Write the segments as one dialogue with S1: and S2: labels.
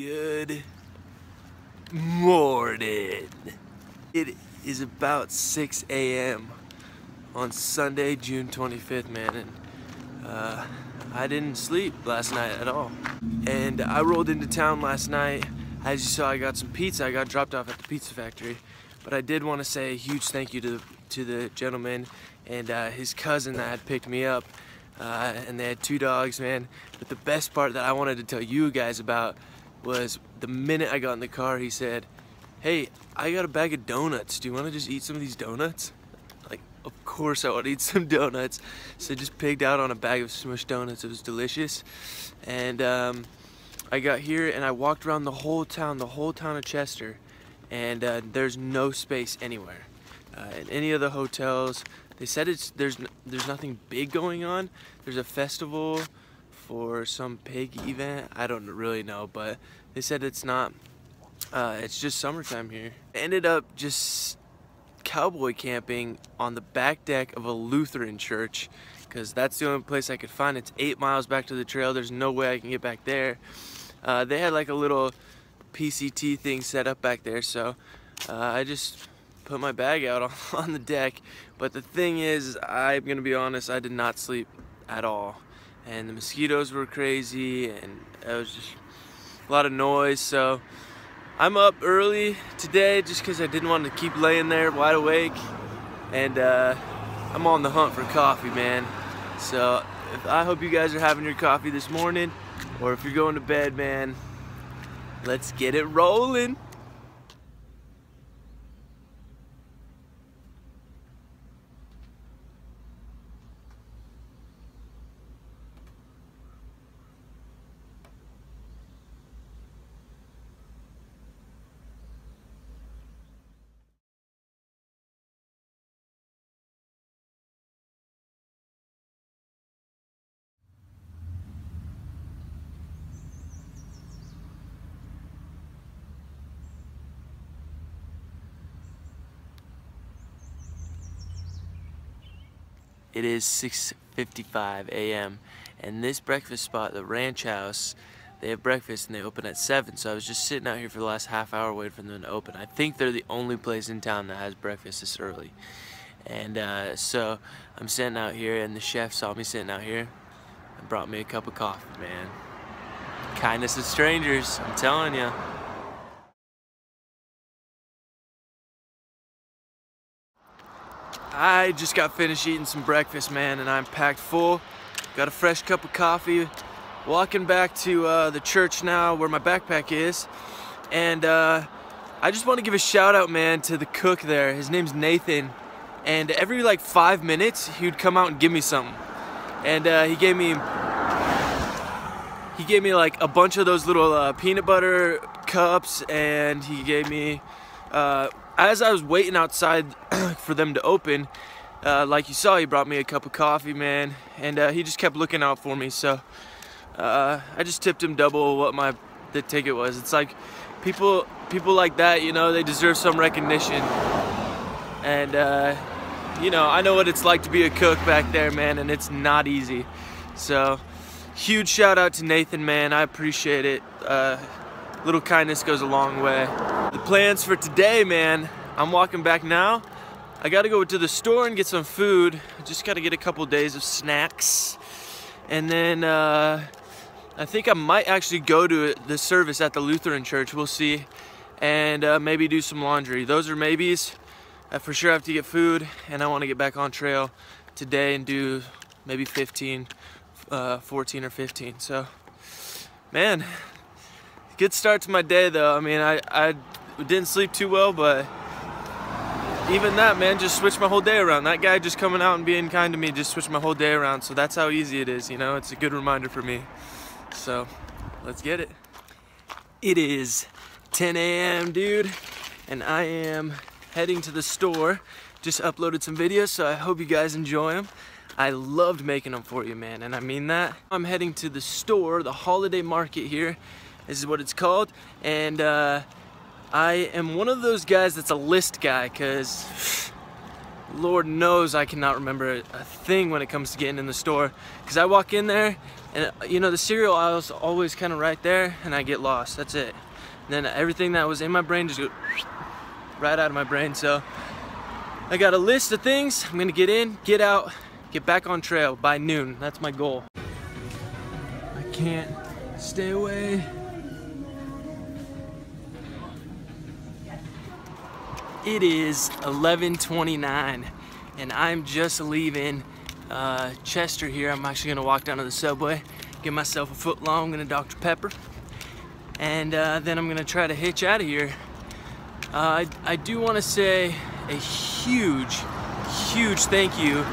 S1: Good morning. It is about 6 a.m. on Sunday, June 25th, man, and I didn't sleep last night at all. And I rolled into town last night. As you saw, I got some pizza. I got dropped off at the pizza factory. But I did want to say a huge thank you to the gentleman and his cousin that had picked me up. And they had 2 dogs, man. But the best part that I wanted to tell you guys about was the minute I got in the car, he said, "Hey, I got a bag of donuts. Do you want to just eat some of these donuts?" Like, of course I want to eat some donuts. So I just pigged out on a bag of smushed donuts. It was delicious. And I got here and I walked around the whole town of Chester, and there's no space anywhere. In any of the hotels, they said there's nothing big going on. There's a festival for some pig event. I don't really know, but they said it's not. It's just summertime here. I ended up just cowboy camping on the back deck of a Lutheran church because that's the only place I could find. It's 8 miles back to the trail. There's no way I can get back there. They had like a little PCT thing set up back there, so I just put my bag out on the deck. But the thing is, I'm gonna be honest, I did not sleep at all. And the mosquitoes were crazy, and it was just a lot of noise. So I'm up early today just because I didn't want to keep laying there wide awake. And I'm on the hunt for coffee, man. So I hope you guys are having your coffee this morning, or if you're going to bed, man, let's get it rolling. It is 6:55 a.m. and this breakfast spot, the Ranch House, they have breakfast and they open at 7. So I was just sitting out here for the last half hour waiting for them to open. I think they're the only place in town that has breakfast this early. And so I'm sitting out here, and the chef saw me sitting out here and brought me a cup of coffee, man. Kindness of strangers, I'm telling you. I just got finished eating some breakfast, man, and I'm packed full. Got a fresh cup of coffee. Walking back to the church now where my backpack is. And I just want to give a shout out, man, to the cook there. His name's Nathan. And every like 5 minutes, he would come out and give me something. And he gave me like a bunch of those little peanut butter cups, and he gave me, as I was waiting outside for them to open, like you saw, he brought me a cup of coffee, man, and he just kept looking out for me. So I just tipped him double what the ticket was. It's like people like that, you know, they deserve some recognition. And you know, I know what it's like to be a cook back there, man, and it's not easy. So huge shout out to Nathan, man. I appreciate it. Little kindness goes a long way. The plans for today, man, I'm walking back now. I gotta go to the store and get some food. I just gotta get a couple days of snacks. And then I think I might actually go to the service at the Lutheran church. We'll see. And maybe do some laundry. Those are maybes. I for sure have to get food, and I want to get back on trail today and do maybe 14 or 15. So, man, good start to my day though. I mean, I didn't sleep too well, but even that, man, just switched my whole day around. That guy just coming out and being kind to me just switched my whole day around. So that's how easy it is, you know. It's a good reminder for me. So let's get it. It is 10 a.m., dude, and I am heading to the store. Just uploaded some videos, so I hope you guys enjoy them. I loved making them for you, man, and I mean that. I'm heading to the store, the holiday market here. This is what it's called, and I am one of those guys that's a list guy, because Lord knows I cannot remember a thing when it comes to getting in the store. Because I walk in there And you know, the cereal aisle's always kind of right there, and I get lost. That's it. And then everything that was in my brain just goes right out of my brain. So I got a list of things. I'm gonna get in, get out, get back on trail by noon. That's my goal. I can't stay away. It is 11:29 and I'm just leaving Chester here. I'm actually gonna walk down to the Subway, get myself a foot long and a Dr. Pepper, and then I'm gonna try to hitch out of here. I do want to say a huge thank you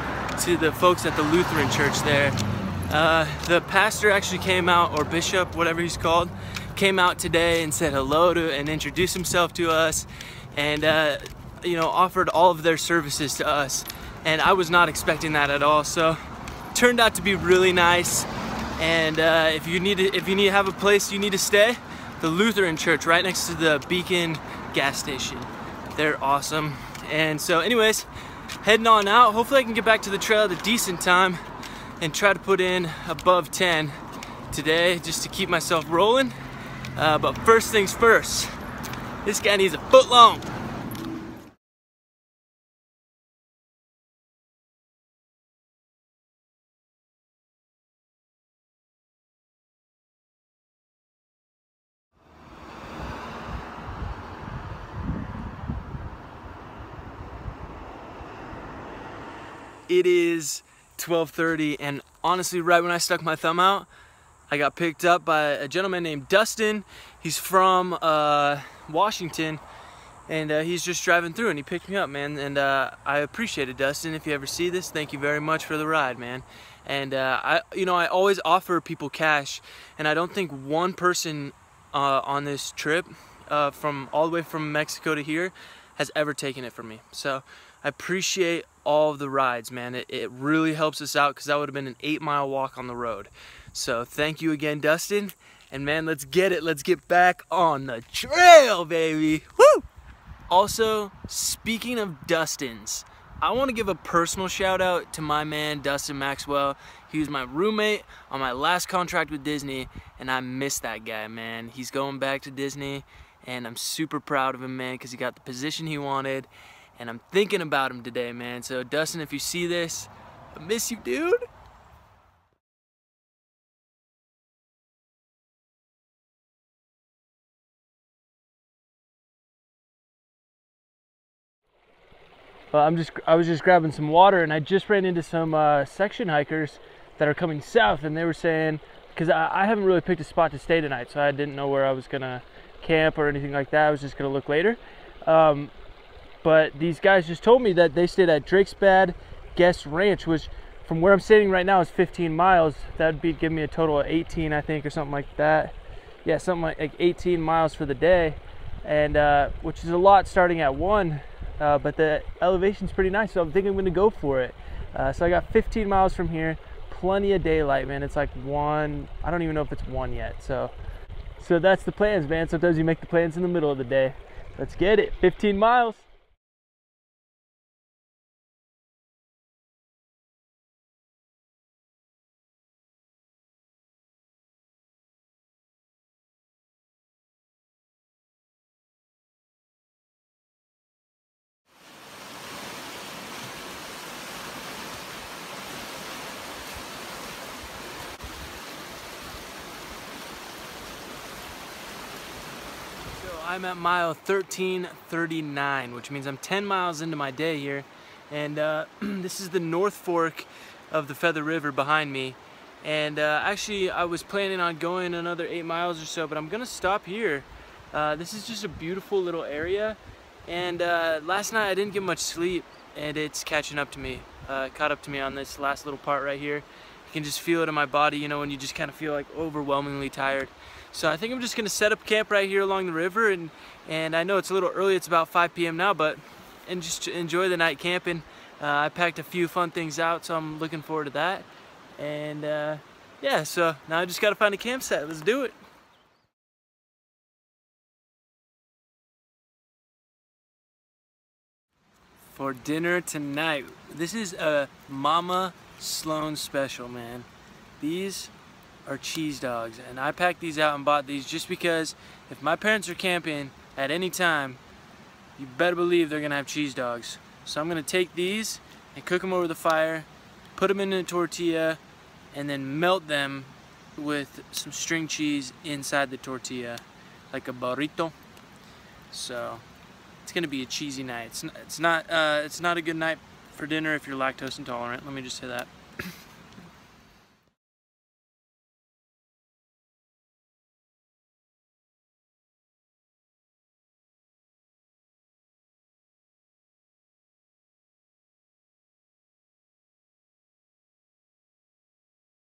S1: to the folks at the Lutheran church there. The pastor actually came out, or bishop, whatever he's called, came out today and said hello to and introduced himself to us, and you know, offered all of their services to us, and I was not expecting that at all. So turned out to be really nice. And if you need to have a place you need to stay, the Lutheran church right next to the Beacon gas station, they're awesome. And so anyways, heading on out. Hopefully I can get back to the trail at a decent time and try to put in above 10 today just to keep myself rolling. But first things first, this guy needs a foot long. It is 12:30, and honestly, right when I stuck my thumb out, I got picked up by a gentleman named Dustin. He's from Washington, and he's just driving through, and he picked me up, man. And I appreciate it, Dustin. If you ever see this, thank you very much for the ride, man. And I always offer people cash, and I don't think one person on this trip, from all the way from Mexico to here, has ever taken it from me. So I appreciate all of the rides, man. It really helps us out, because that would have been an 8-mile walk on the road. So thank you again, Dustin. And man, let's get it. Let's get back on the trail, baby. Woo! Also, speaking of Dustins, I want to give a personal shout out to my man, Dustin Maxwell. He was my roommate on my last contract with Disney, and I miss that guy, man. He's going back to Disney, and I'm super proud of him, man, because he got the position he wanted. And I'm thinking about him today, man. So Dustin, if you see this, I miss you, dude. Well, I was just grabbing some water, and I just ran into some section hikers that are coming south, and they were saying, because I haven't really picked a spot to stay tonight, so I didn't know where I was gonna camp or anything like that. I was just gonna look later. But these guys just told me that they stayed at Drake's Bad Guest Ranch, which from where I'm standing right now is 15 miles. That'd be giving me a total of 18, I think, or something like that. Yeah, something like 18 miles for the day, and which is a lot starting at 1, but the elevation's pretty nice, so I'm thinking I'm gonna go for it. So I got 15 miles from here, plenty of daylight, man. It's like 1, I don't even know if it's 1 yet. So that's the plans, man. Sometimes you make the plans in the middle of the day. Let's get it, 15 miles. I'm at mile 1339, which means I'm 10 miles into my day here, and this is the North Fork of the Feather River behind me. And actually, I was planning on going another 8 miles or so, but I'm gonna stop here. This is just a beautiful little area, and last night I didn't get much sleep, and it's catching up to me. Caught up to me on this last little part right here. You can just feel it in my body, you know, when you just kind of feel like overwhelmingly tired. So I think I'm just gonna set up camp right here along the river, and I know it's a little early, it's about 5 p.m. now, but just enjoy the night camping. I packed a few fun things out, so I'm looking forward to that. And yeah, so now I just gotta find a campsite. Let's do it. For dinner tonight, this is a Mama Sloan special, man. These
S2: are cheese dogs. And I packed these out and bought these just because if my parents are camping at any time, you better believe they're gonna have cheese dogs. So I'm gonna take these and cook them over the fire, put them in a tortilla, and then melt them with some string cheese inside the tortilla, like a burrito. So it's gonna be a cheesy night. It's not a good night for dinner if you're lactose intolerant. Let me just say that.